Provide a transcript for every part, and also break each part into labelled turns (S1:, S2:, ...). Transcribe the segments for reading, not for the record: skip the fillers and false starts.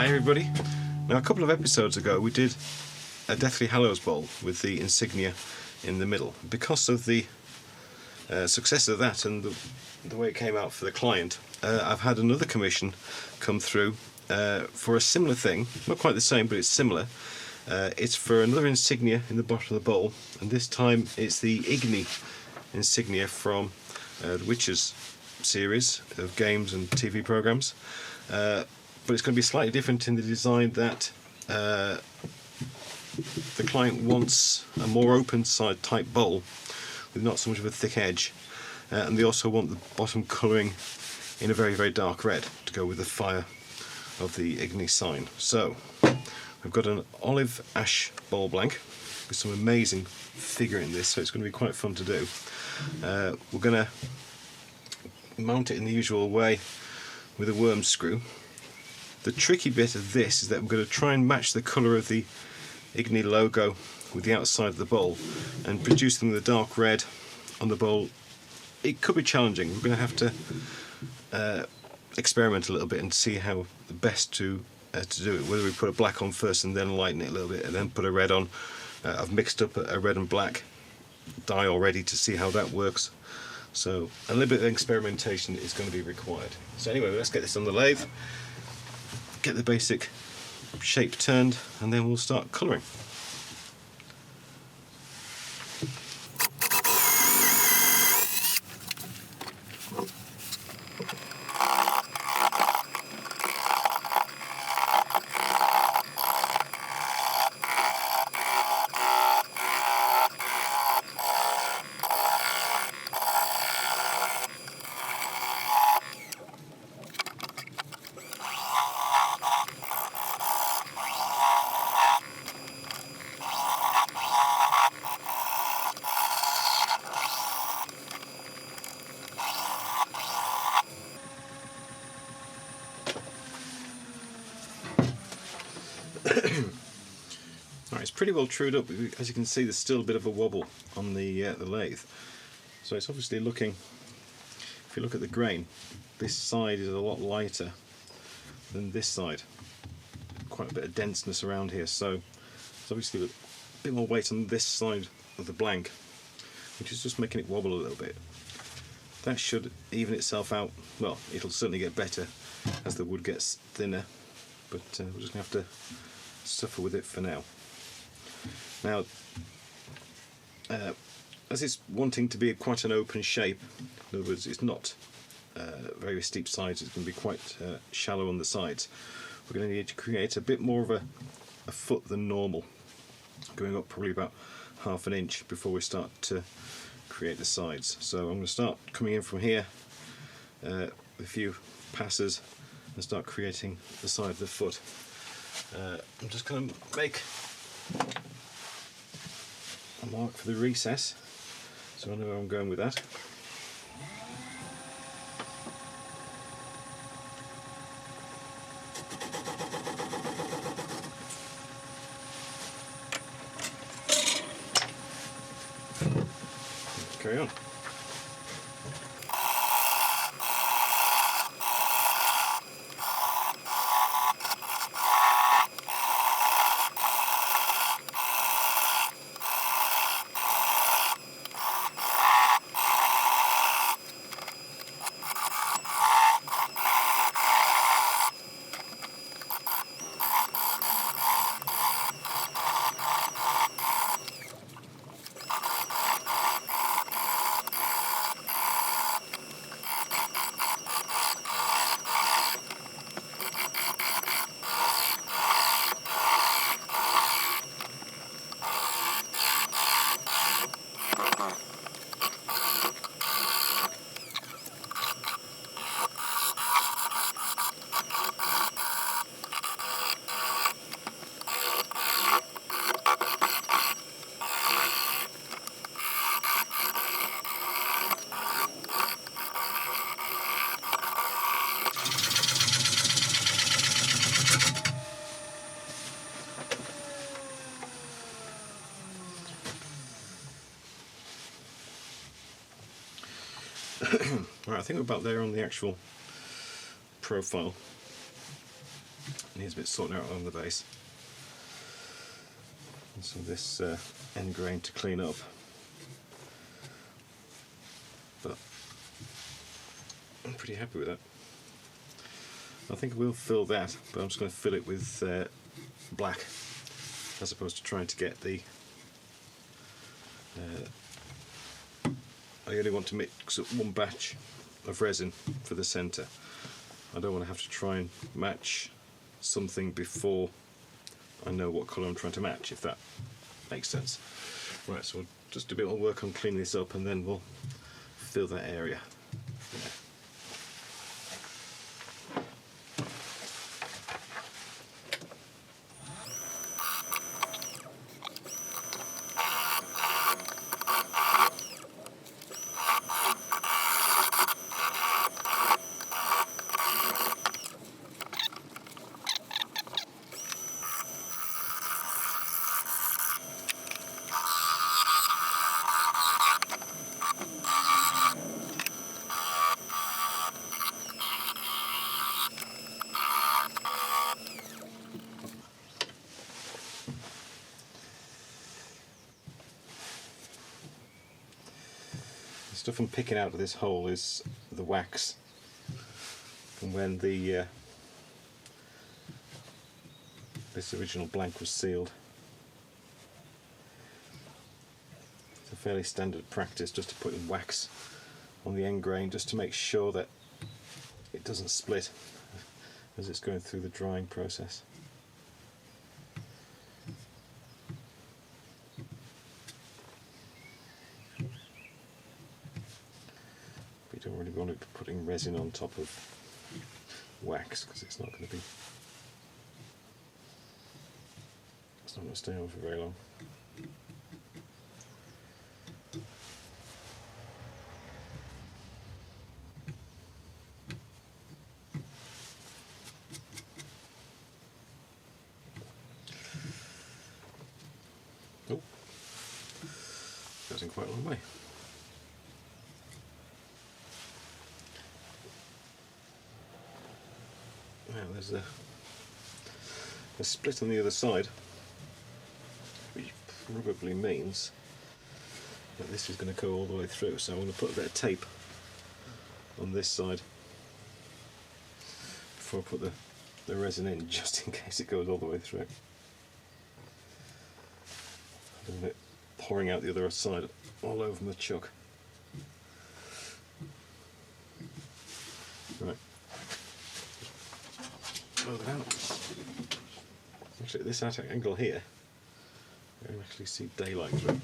S1: Hi everybody. Now a couple of episodes ago we did a Deathly Hallows bowl with the insignia in the middle. Because of the success of that and the way it came out for the client, I've had another commission come through for a similar thing, not quite the same but it's similar. It's for another insignia in the bottom of the bowl, and this time it's the Igni insignia from the Witcher's series of games and TV programs. But it's going to be slightly different in the design that the client wants a more open side type bowl with not so much of a thick edge, and they also want the bottom colouring in a very, very dark red to go with the fire of the Igni sign. So I've got an olive ash bowl blank with some amazing figure in this, so it's going to be quite fun to do. We're going to mount it in the usual way with a worm screw. The tricky bit of this is that we're going to try and match the colour of the Igni logo with the outside of the bowl and produce them with a dark red on the bowl. It could be challenging. We're going to have to experiment a little bit and see how the best to do it. Whether we put a black on first and then lighten it a little bit and then put a red on. I've mixed up a red and black dye already to see how that works. So a little bit of experimentation is going to be required. So anyway, let's get this on the lathe, get the basic shape turned, and then we'll start colouring. Right, it's pretty well trued up. As you can see, there's still a bit of a wobble on the lathe. So it's obviously looking, if you look at the grain, this side is a lot lighter than this side. Quite a bit of denseness around here, so there's obviously a bit more weight on this side of the blank, which is just making it wobble a little bit. That should even itself out. Well, it'll certainly get better as the wood gets thinner, but we're just going to have to suffer with it for now. Now, as it's wanting to be quite an open shape, in other words, it's not very steep sides, it's going to be quite shallow on the sides. We're going to need to create a bit more of a foot than normal, going up probably about ½ an inch before we start to create the sides. So I'm going to start coming in from here with a few passes and start creating the side of the foot. I'm just going to make a mark for the recess so I know where I'm going with that. Carry on. Right, I think we're about there on the actual profile. needs a bit sorting out on the base. And so this end grain to clean up. But I'm pretty happy with that. I think I will fill that, but I'm just going to fill it with black, as opposed to trying to get the I only want to mix up one batch of resin for the centre. I don't want to have to try and match something before I know what colour I'm trying to match, if that makes sense. Right, so we'll just do a bit more work on cleaning this up and then we'll fill that area. Yeah. The stuff I'm picking out of this hole is the wax from when the this original blank was sealed. It's a fairly standard practice just to put in wax on the end grain just to make sure that it doesn't split as it's going through the drying process. You don't really want to be putting resin on top of wax because it's not going to stay on for very long. Oh, goes in quite a long way. Now there's a split on the other side, which probably means that this is going to go all the way through, so I'm going to put a bit of tape on this side before I put the resin in, just in case it goes all the way through. I don't want it pouring out the other side all over my chuck. Right. Blow it out. Actually, at this angle here, I can actually see daylight through.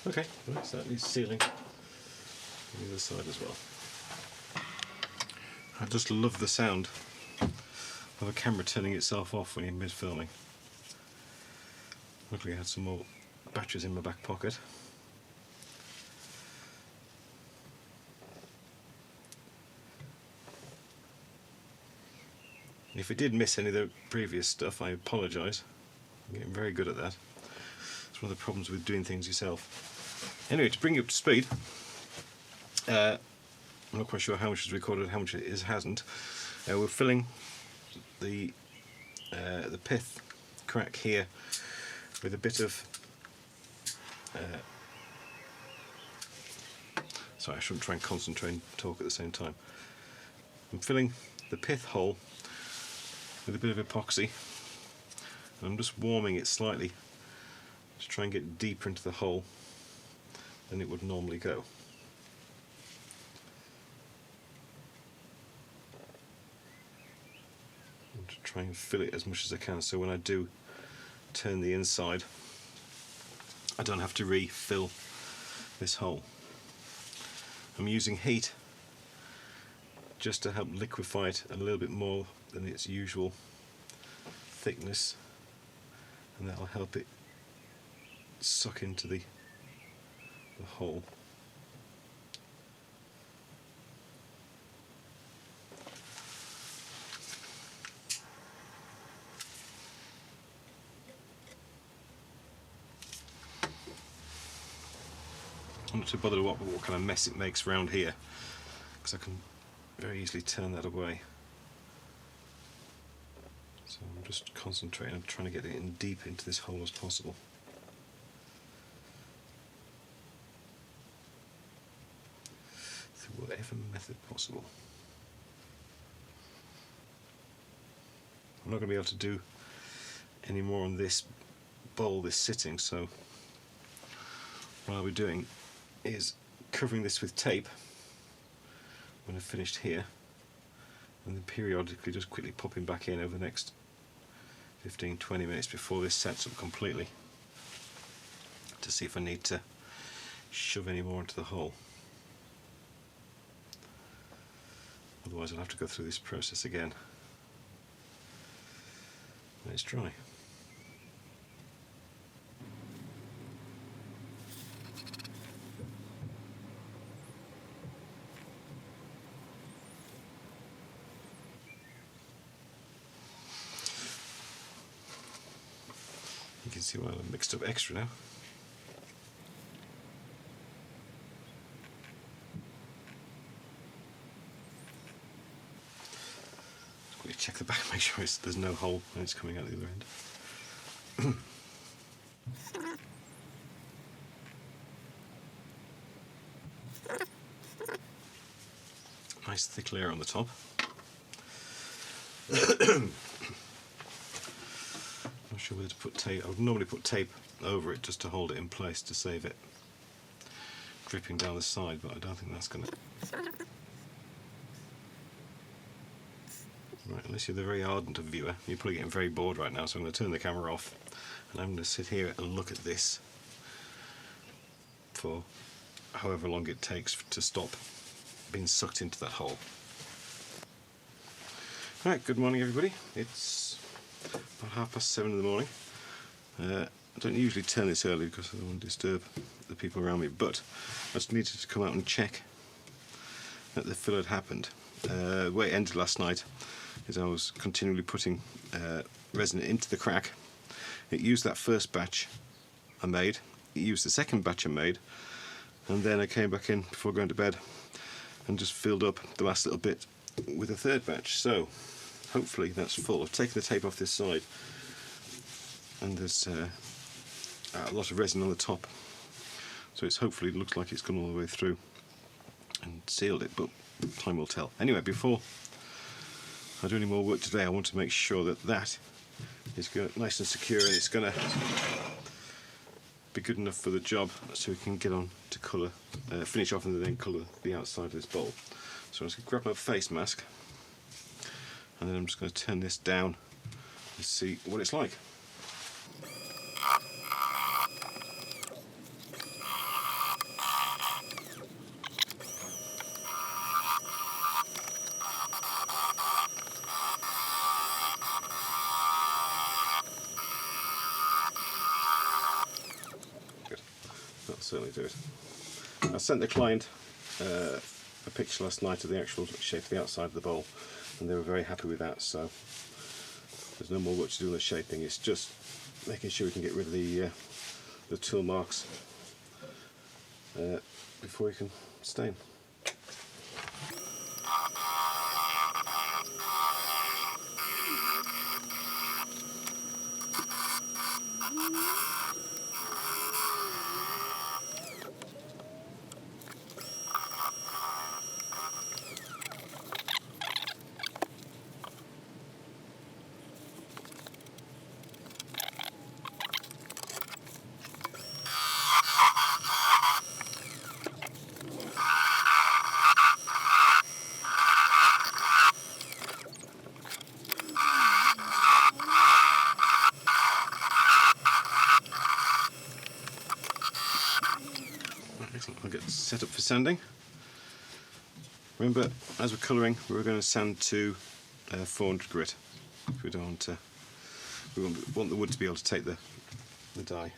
S1: Okay, right, so that needs sealing on the other side as well. I just love the sound of a camera turning itself off when you're mid-filming. Luckily I had some more batteries in my back pocket. If I did miss any of the previous stuff, I apologise. I'm getting very good at that. It's one of the problems with doing things yourself. Anyway, to bring you up to speed, I'm not quite sure how much is recorded, how much it is hasn't. We're filling the pith crack here with a bit of sorry, I shouldn't try and concentrate and talk at the same time. I'm filling the pith hole with a bit of epoxy, and I'm just warming it slightly to try and get deeper into the hole than it would normally go. And to try and fill it as much as I can, so when I do turn the inside, I don't have to refill this hole. I'm using heat just to help liquefy it a little bit more than its usual thickness, and that'll help it suck into the hole. I'm not too bothered what kind of mess it makes around here, because I can very easily turn that away. So I'm just concentrating on trying to get it in deep into this hole as possible. Through whatever method possible. I'm not going to be able to do any more on this bowl, this sitting, so what I'll be doing is covering this with tape when I've finished here, and then periodically just quickly popping back in over the next 15-20 minutes before this sets up completely, to see if I need to shove any more into the hole. Otherwise I'll have to go through this process again when it's dry. You can see why I've mixed up extra now. Just quickly check the back, make sure there's no hole when it's coming out the other end. Nice thick layer on the top. Not sure whether to put tape. I would normally put tape over it just to hold it in place to save it dripping down the side, but I don't think that's going to... Right, unless you're the very ardent viewer, you're probably getting very bored right now, so I'm going to turn the camera off and I'm going to sit here and look at this for however long it takes to stop being sucked into that hole. Right, good morning everybody. It's about 7:30 in the morning. I don't usually turn this early because I don't want to disturb the people around me, but I just needed to come out and check that the fill had happened. The way it ended last night is I was continually putting resin into the crack. It used that first batch I made, it used the second batch I made, and then I came back in before going to bed and just filled up the last little bit with a third batch. So hopefully that's full. I've taken the tape off this side and there's a lot of resin on the top, so it's hopefully looks like it's gone all the way through and sealed it, but time will tell. Anyway, before I do any more work today, I want to make sure that that is nice and secure and it's going to be good enough for the job, so we can get on to colour, finish off and then colour the outside of this bowl. So I'm just going to grab my face mask and then I'm just going to turn this down and see what it's like. Good, that'll certainly do it. I sent the client a picture last night of the actual shape of the outside of the bowl, and they were very happy with that, so there's no more work to do on the shaping. It's just making sure we can get rid of the tool marks before we can stain. I'll get set up for sanding. Remember, as we're colouring, we're going to sand to 400 grit. We don't want to. We want the wood to be able to take the dye.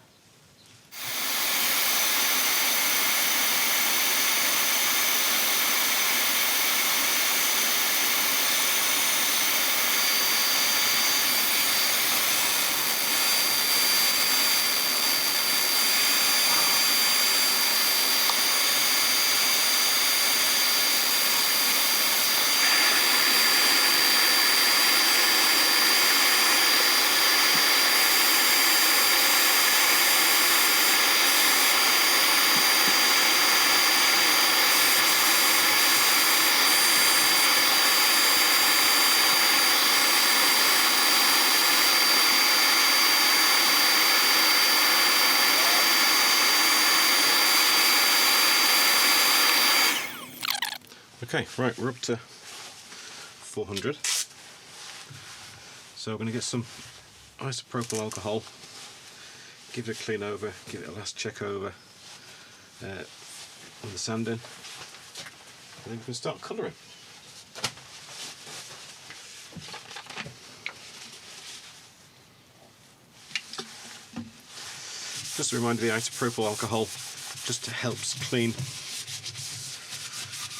S1: Okay, right, we're up to 400. So we're going to get some isopropyl alcohol, give it a clean over, give it a last check over on the sanding, and then we can start colouring. Just a reminder, the isopropyl alcohol just helps clean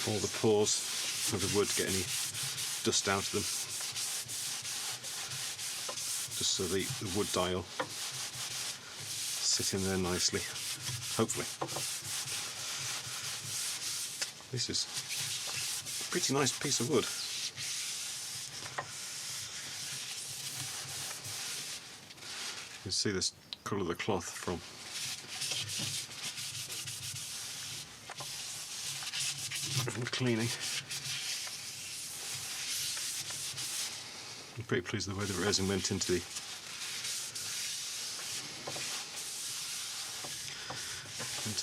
S1: all the pores of the wood, get any dust out of them, just so the wood dye will sit in there nicely, hopefully. This is a pretty nice piece of wood. You can see this colour of the cloth from cleaning. I'm pretty pleased with the way the resin went into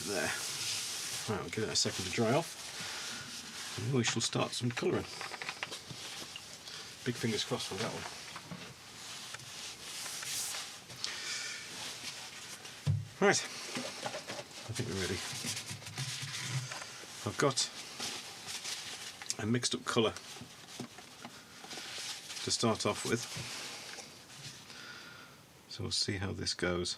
S1: there. Right, we'll give it a second to dry off, and then we shall start some colouring. Big fingers crossed for that one. Right, I think we're ready. I've got a mixed up colour to start off with, so we'll see how this goes.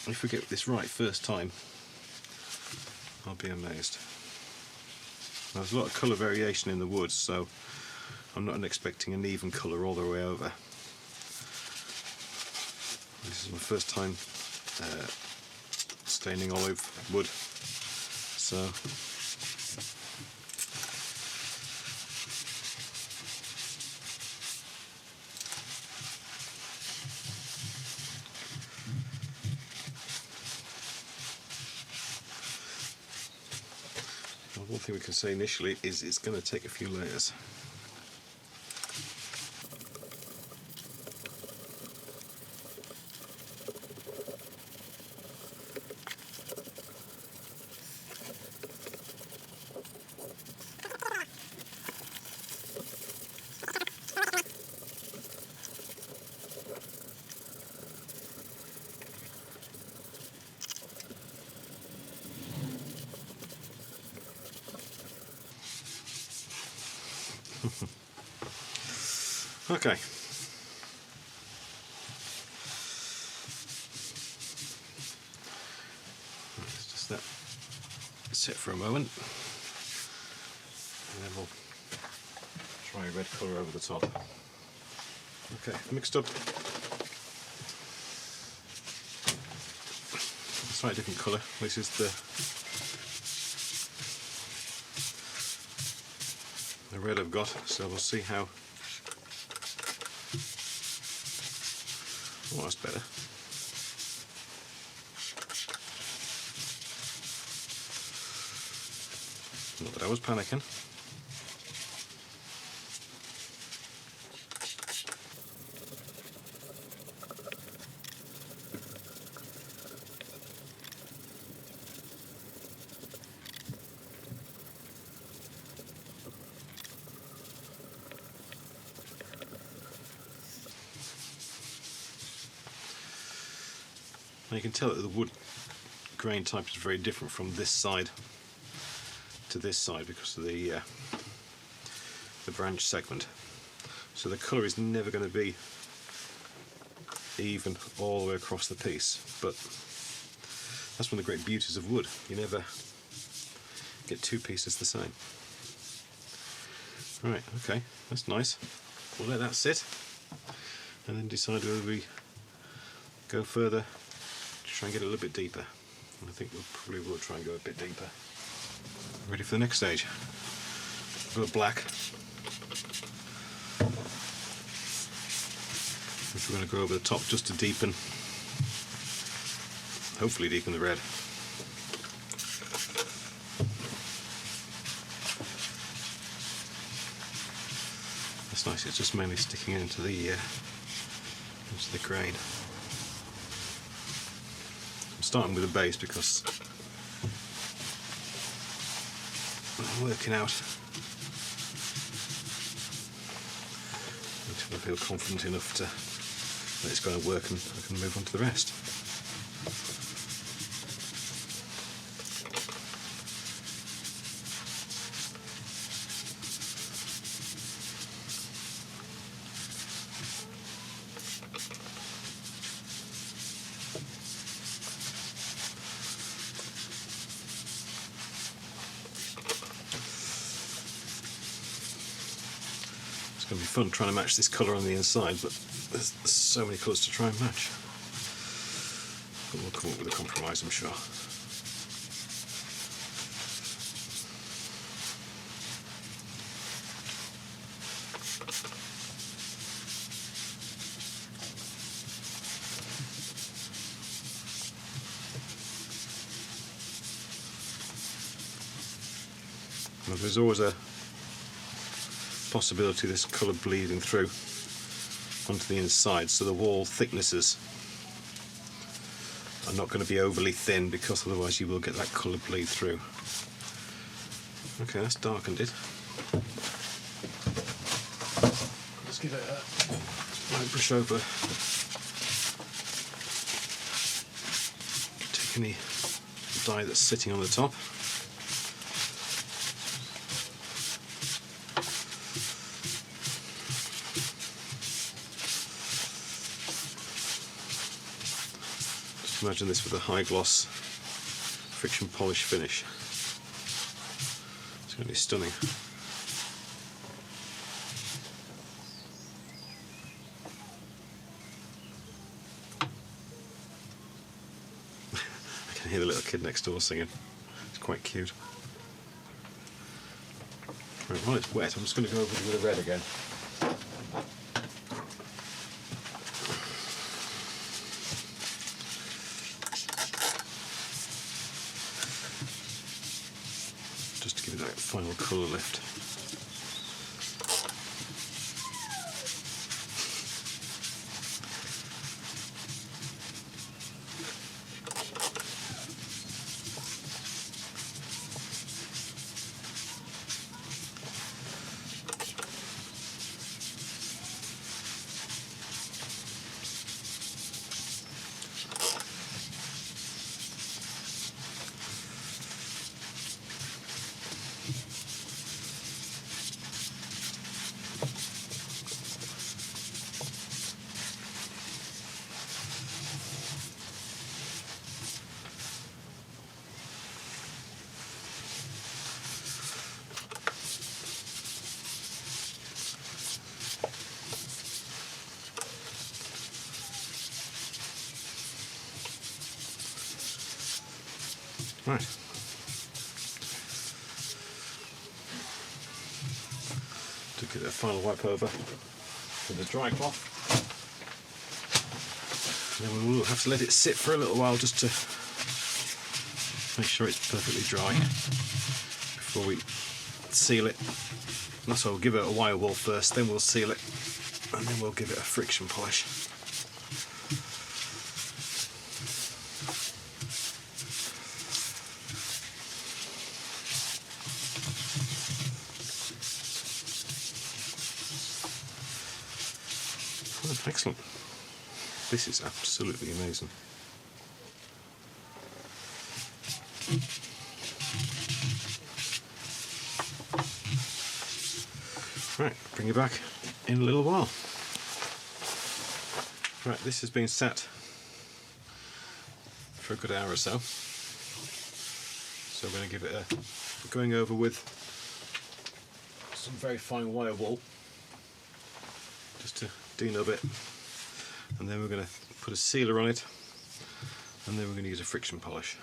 S1: If we get this right first time, I'll be amazed. Now, there's a lot of colour variation in the woods, so I'm not expecting an even colour all the way over. This is my first time staining olive wood, so one thing we can say initially is it's going to take a few layers. Okay. Let's just let it sit for a moment, and then we'll try a red colour over the top. Okay, mixed up. Slightly different colour. This is the red I've got, so we'll see how. Oh, that's better. Not that I was panicking. Now you can tell that the wood grain type is very different from this side to this side because of the branch segment. So the colour is never going to be even all the way across the piece, but that's one of the great beauties of wood. You never get two pieces the same. Right, okay, that's nice. We'll let that sit and then decide whether we go further to try and get a little bit deeper. And I think we probably will try and go a bit deeper. Ready for the next stage. A bit of black. Which we're going to go over the top just to deepen, hopefully deepen the red. That's nice, it's just mainly sticking into the grain. I'm starting with a base because working out until I feel confident enough to that it's going to work and I can move on to the rest. It's going to be fun trying to match this colour on the inside, but there's so many colours to try and match. But we'll come up with a compromise, I'm sure. Well, there's always a possibility of this colour bleeding through onto the inside, so the wall thicknesses are not going to be overly thin, because otherwise you will get that colour bleed through. Okay, that's darkened it. Let's give it a light brush over. Take any dye that's sitting on the top. Imagine this with a high gloss friction polish finish. It's going to be stunning. I can hear the little kid next door singing. It's quite cute. Right, while it's wet, I'm just going to go over with the red again. Just to give it that final colour lift. Right. To get a final wipe over with the dry cloth. And then we will have to let it sit for a little while just to make sure it's perfectly dry before we seal it. So we'll give it a wire wool first, then we'll seal it, and then we'll give it a friction polish. Excellent. This is absolutely amazing. Right, bring you back in a little while. Right, this has been sat for a good hour or so. So we're going to give it a going over with some very fine wire wool just to denub it, and then we're going to put a sealer on it, and then we're going to use a friction polish.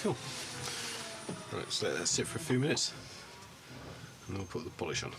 S1: Cool. Right, so let that sit for a few minutes, and then we'll put the polish on.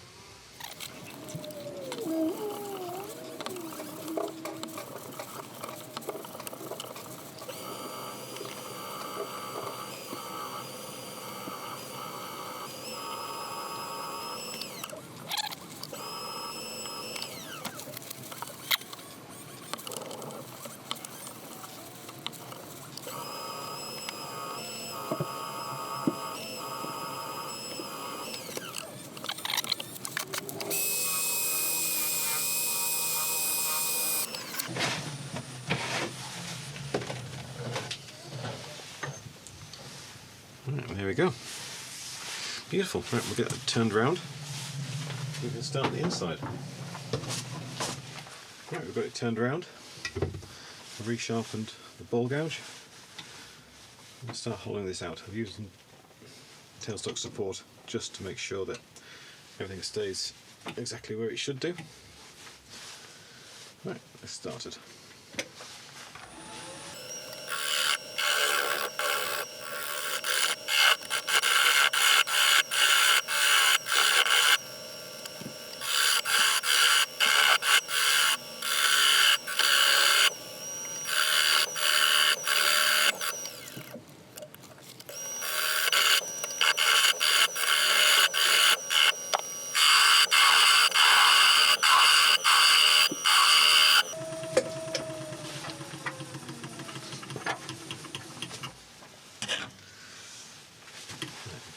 S1: Right, there we go. Beautiful. Right, we'll get that turned around. We can start on the inside. Right, we've got it turned around. I've resharpened the ball gouge. I'm going to start hollowing this out. I've used some tailstock support just to make sure that everything stays exactly where it should do. Right, let's start it.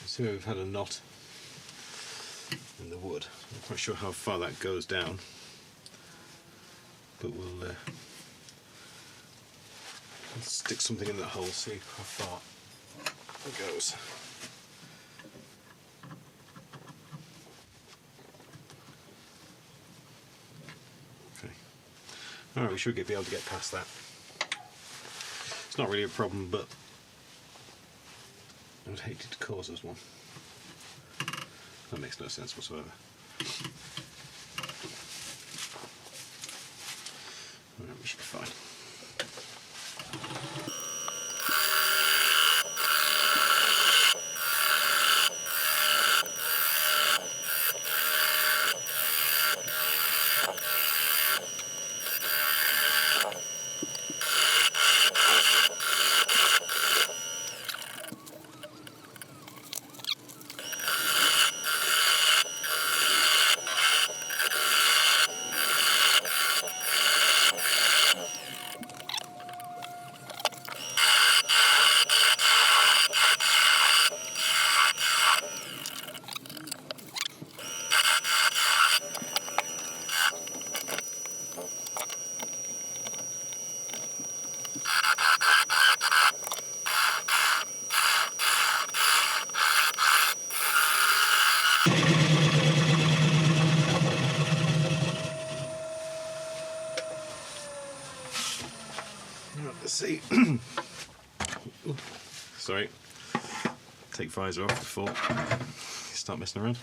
S1: So we've had a knot in the wood. I'm not quite sure how far that goes down, but we'll stick something in that hole, see how far it goes. Okay. Alright, we should be able to get past that. It's not really a problem, but I would hate it to cause us one. That makes no sense whatsoever. Right, we should be fine. Let's see. Sorry. Take visor off before you start messing around.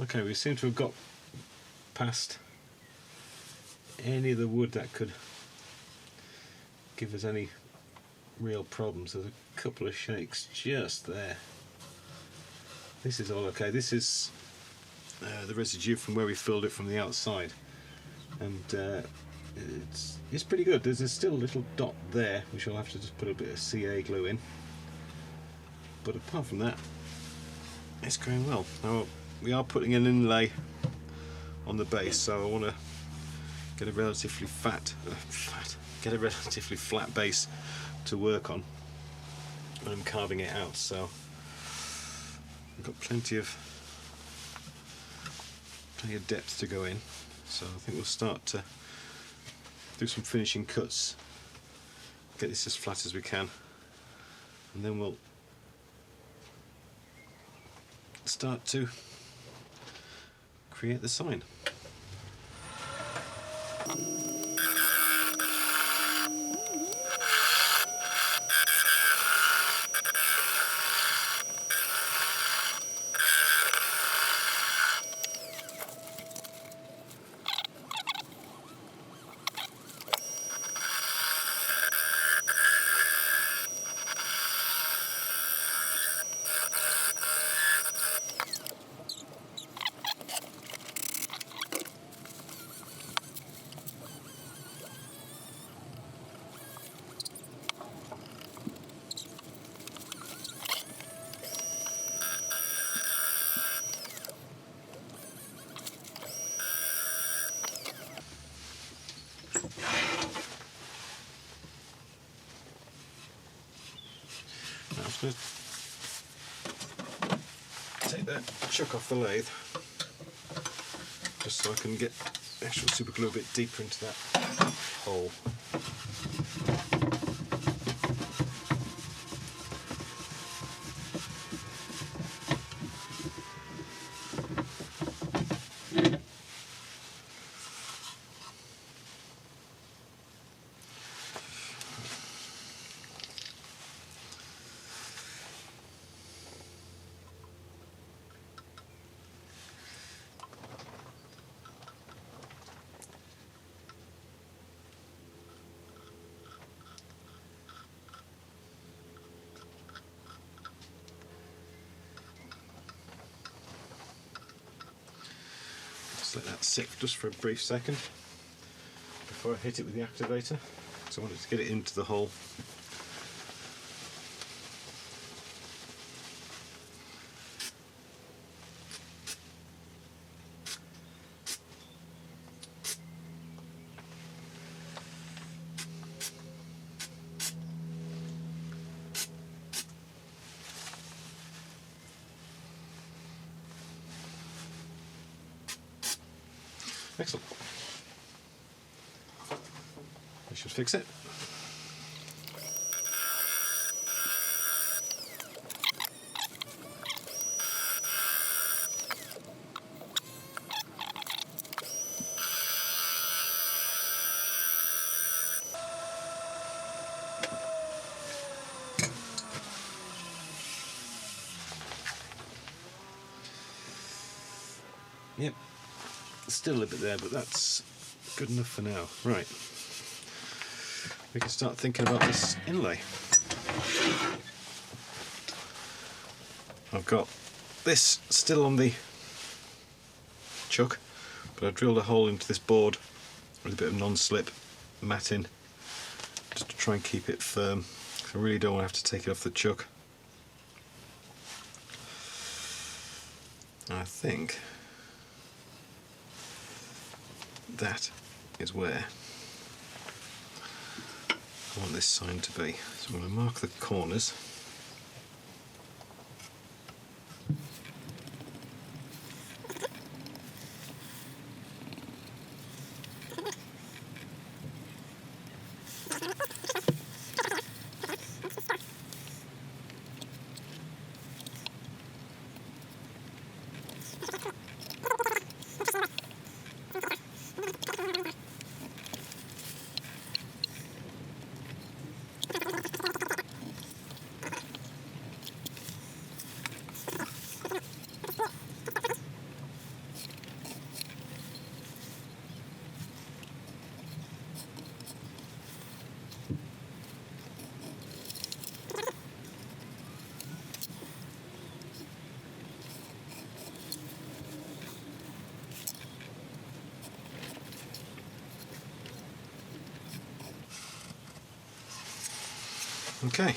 S1: Okay, we seem to have got past any of the wood that could give us any real problems. There's a couple of shakes just there. This is all okay. This is the residue from where we filled it from the outside, and it's pretty good. There's still a little dot there which I'll have to just put a bit of CA glue in, but apart from that it's going well. Now we are putting an inlay on the base, so I want to get a relatively flat base to work on when I'm carving it out. So I've got plenty of depth to go in, so I think we'll start to do some finishing cuts, get this as flat as we can, and then we'll start to create the sign. going to take that chuck off the lathe, just so I can get actual super glue a bit deeper into that hole. Let that sit just for a brief second before I hit it with the activator, so I wanted to get it into the hole. Excellent. I should fix it. Yep. Still a little bit there, but that's good enough for now. Right, we can start thinking about this inlay. I've got this still on the chuck, but I've drilled a hole into this board with a bit of non-slip matting just to try and keep it firm. I really don't want to have to take it off the chuck. I think that is where I want this sign to be. So I'm going to mark the corners. Okay,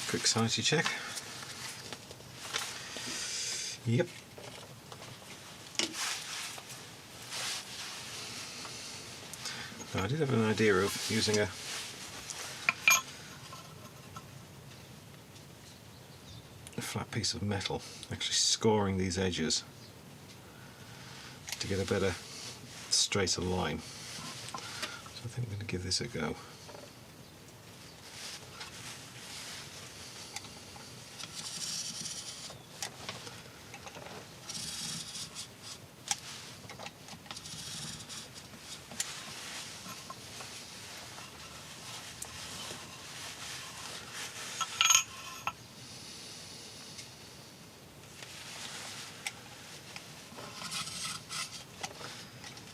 S1: quick sanity check. Yep. I did have an idea of using a flat piece of metal, actually scoring these edges to get a better, straighter line. So I think I'm going to give this a go.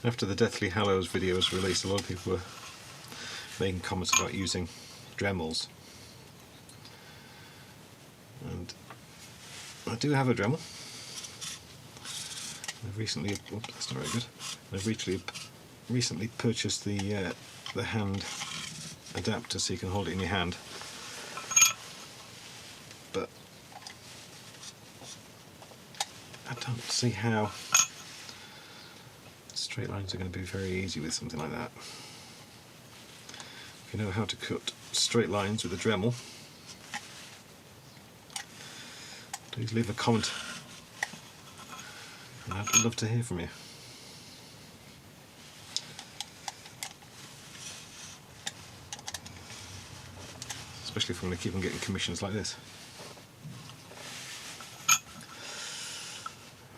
S1: After the Deathly Hallows video was released, a lot of people were making comments about using Dremels. And I do have a Dremel. I've recently, oops, that's not very good. I've recently purchased the hand adapter so you can hold it in your hand. But I don't see how straight lines are going to be very easy with something like that. If you know how to cut straight lines with a Dremel, please leave a comment, and I'd love to hear from you. Especially if I'm going to keep on getting commissions like this.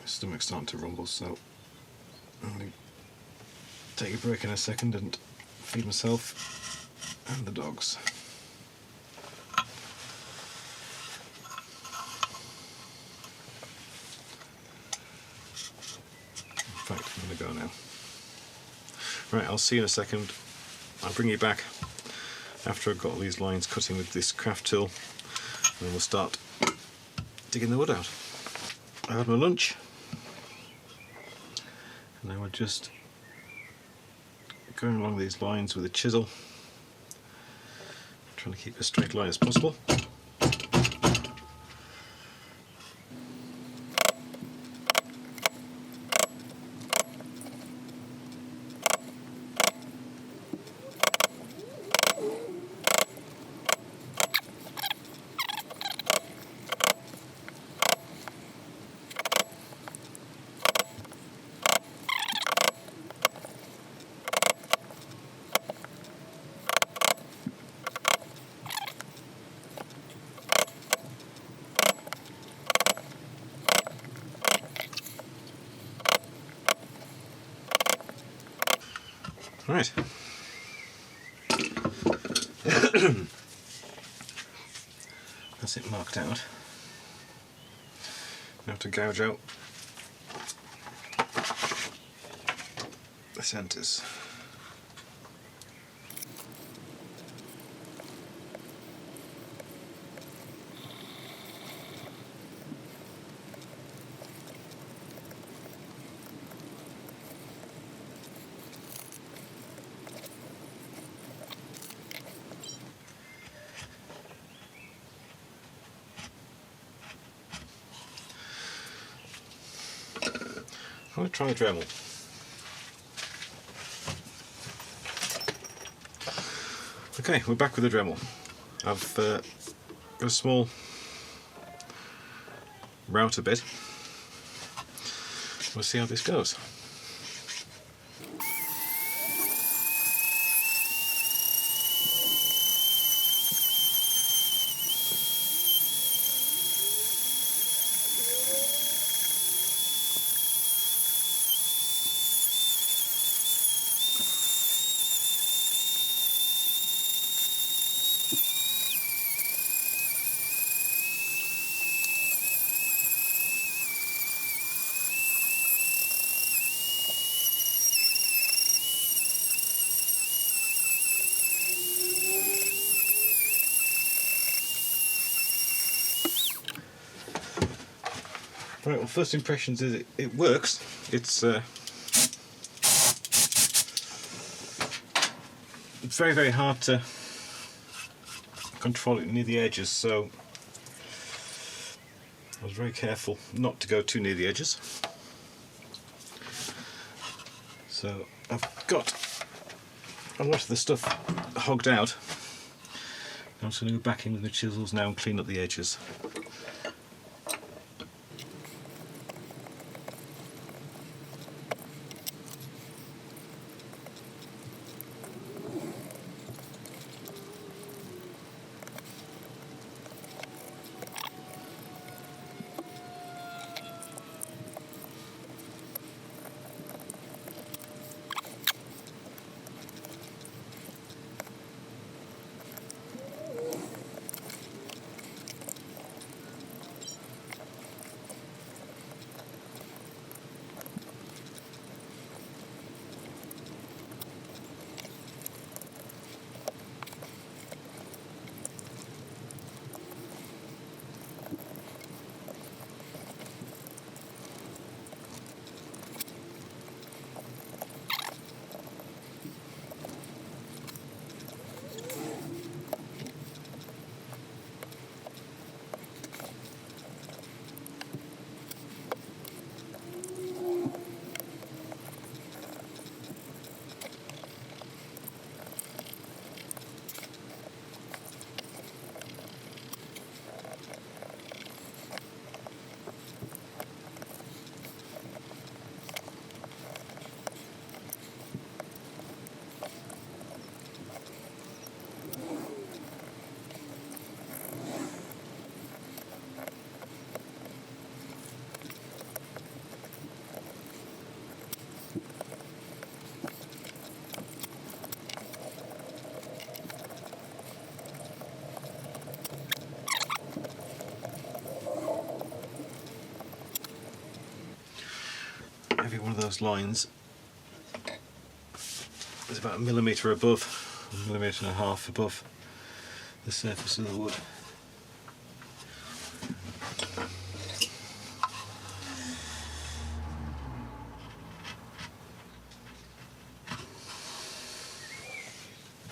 S1: My stomach's starting to rumble, so I'm going to take a break in a second and feed myself and the dogs. In fact, I'm going to go now. Right, I'll see you in a second. I'll bring you back after I've got all these lines cutting with this craft tool, and then we'll start digging the wood out. I had my lunch, and now we're just going along these lines with a chisel, trying to keep as straight line as possible. Right. That's it marked out. Now to gouge out the centres. I'm going to try a Dremel. Okay, we're back with the Dremel. I've got a small router bit. We'll see how this goes. Right, well, first impressions is it works. It's very, very hard to control it near the edges, so I was very careful not to go too near the edges. So I've got a lot of the stuff hogged out. I'm just going to go back in with the chisels now and clean up the edges. every one of those lines is about 1 millimetre above, 1.5 millimetres above the surface of the wood.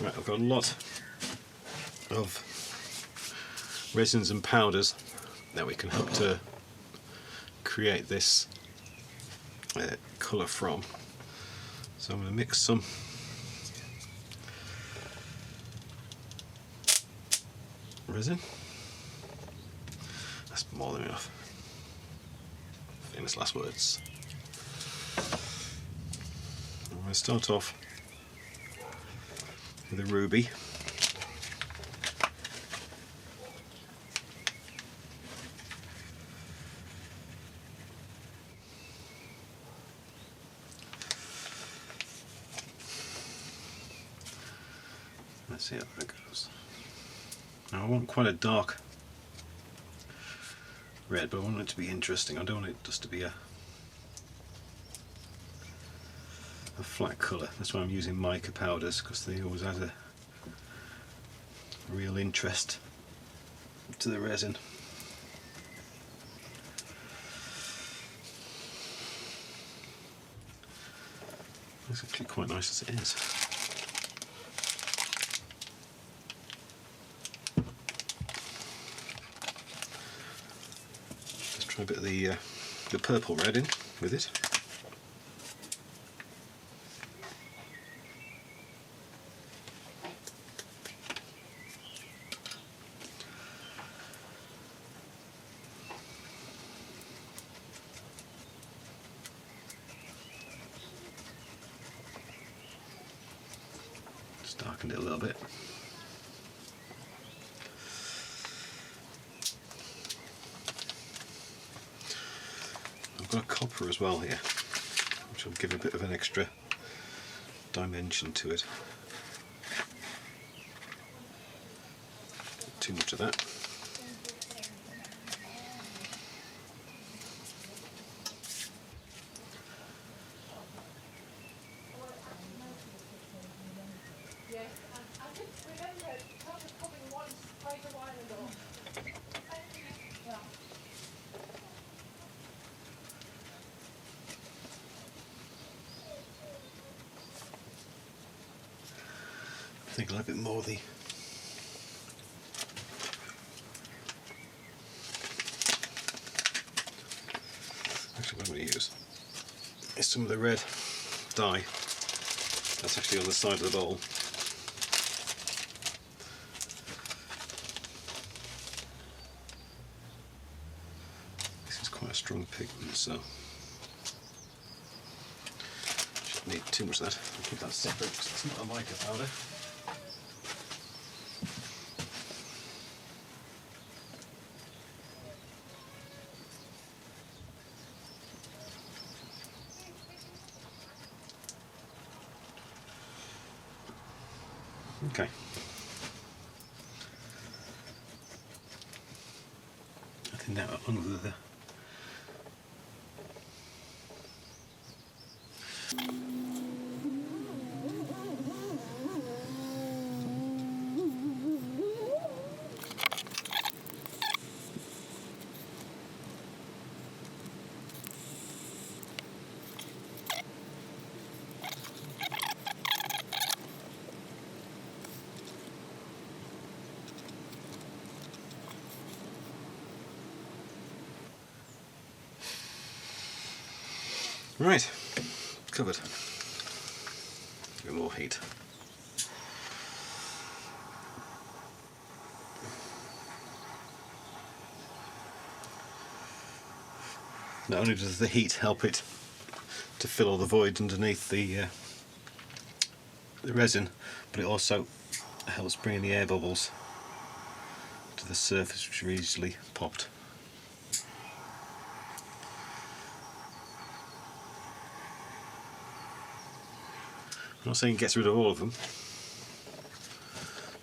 S1: Right, I've got a lot of resins and powders that we can hope to create this colour from. So I'm going to mix some resin. That's more than enough. Famous last words. I'm going to start off with a ruby. Let's see how that goes. Now I want quite a dark red, but I want it to be interesting. I don't want it just to be a flat colour. That's why I'm using mica powders, because they always add a real interest to the resin. It's actually quite nice as it is. Let's try a bit of the purple red in with it. Darkened it a little bit. I've got a copper as well here, which will give a bit of an extra dimension to it. Not too much of that. I think a little bit more of the actually what I'm going to use is some of the red dye that's actually on the side of the bowl. This is quite a strong pigment, so shouldn't need too much of that. I'll keep that separate because it's not a mica powder. Okay. I think that under the right, covered. A bit more heat. Not only does the heat help it to fill all the voids underneath the resin, but it also helps bring in the air bubbles to the surface, which are easily popped. I'm not saying it gets rid of all of them,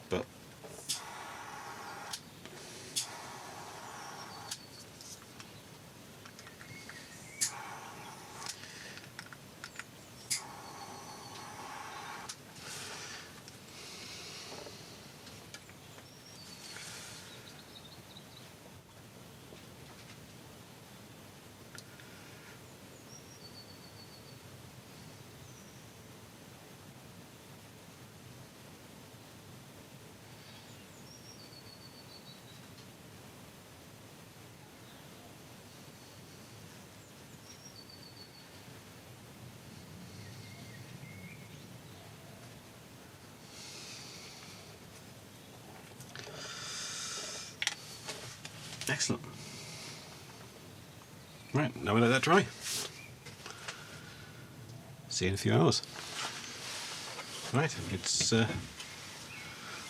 S1: but Excellent. Right, now we let that dry. See you in a few hours. Right, it's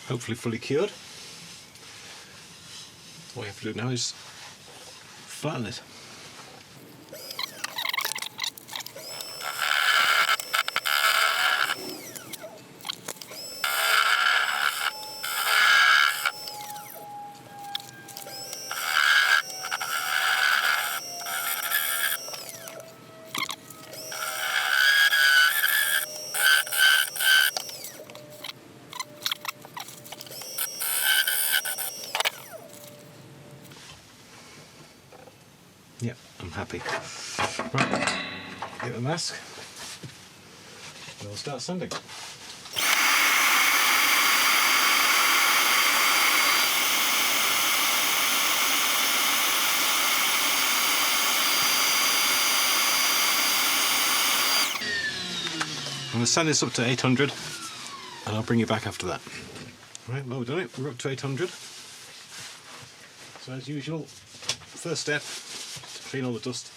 S1: hopefully fully cured. All you have to do now is flatten it. Yep, I'm happy. Right, give it a mask. We'll start sanding. I'm going to sand this up to 800 and I'll bring you back after that. Right, well, we've done it. We're up to 800. So as usual, first step, clean all the dust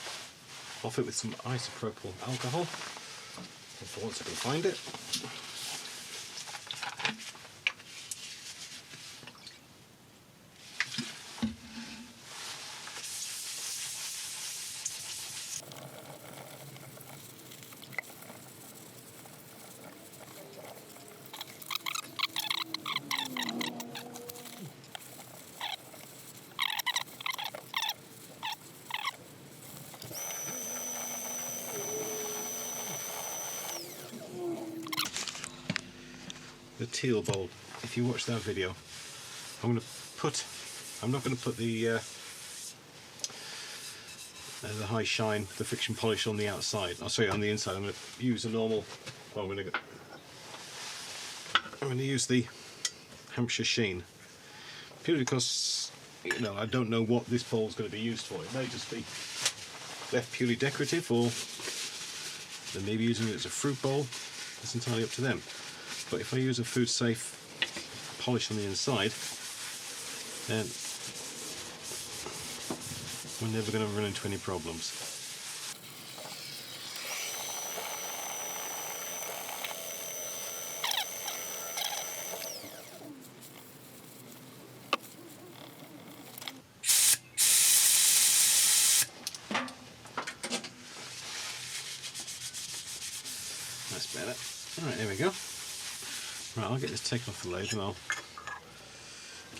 S1: off it with some isopropyl alcohol, for once I can find it. The teal bowl, if you watch that video, I'm not going to put the high shine, the friction polish on the outside. Oh, sorry, on the inside. I'm going to use a normal. Well, I'm going to use the Hampshire sheen, purely because I don't know what this bowl is going to be used for. It may just be left purely decorative, or they may be using it as a fruit bowl. It's entirely up to them. But if I use a food safe polish on the inside, then we're never going to run into any problems. That's better. Alright, here we go. Right, I'll get this taken off the lathe and I'll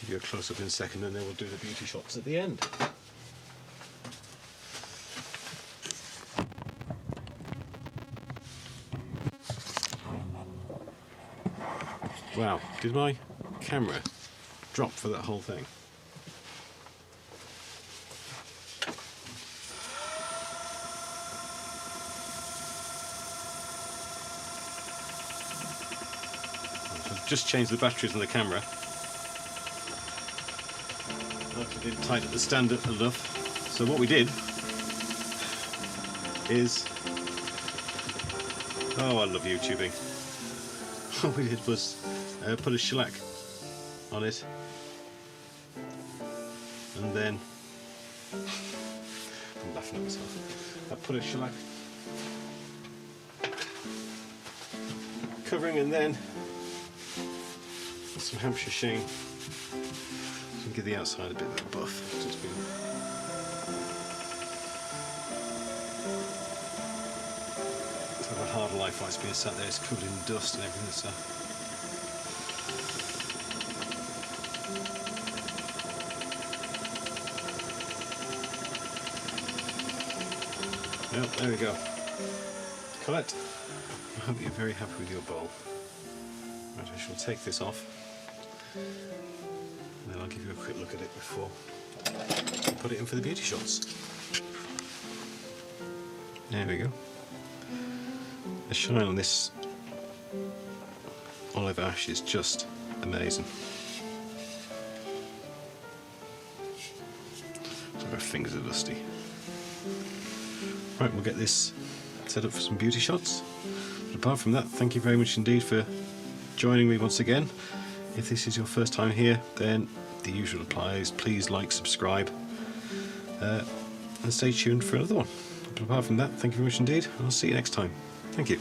S1: give you a close-up in a second, and then we'll do the beauty shots at the end. Wow, did my camera drop for that whole thing? Just changed the batteries on the camera. I didn't tighten the stand up enough. So what we did is, oh, I love YouTubing. What we did was put a shellac on it, and then I'm laughing at myself. I put a shellac covering, and then some Hampshire sheen to give the outside a bit of a buff. So it's been sort of a hard life while it's been sat there. It's covered in dust and everything. So well, there we go. Colette, I hope you're very happy with your bowl. Right, I shall take this off, and then I'll give you a quick look at it before I put it in for the beauty shots. There we go. The shine on this olive ash is just amazing. So my fingers are dusty. Right, we'll get this set up for some beauty shots. But apart from that, thank you very much indeed for joining me once again. If this is your first time here, then the usual applies. Please like, subscribe, and stay tuned for another one. But apart from that, thank you very much indeed, and I'll see you next time. Thank you.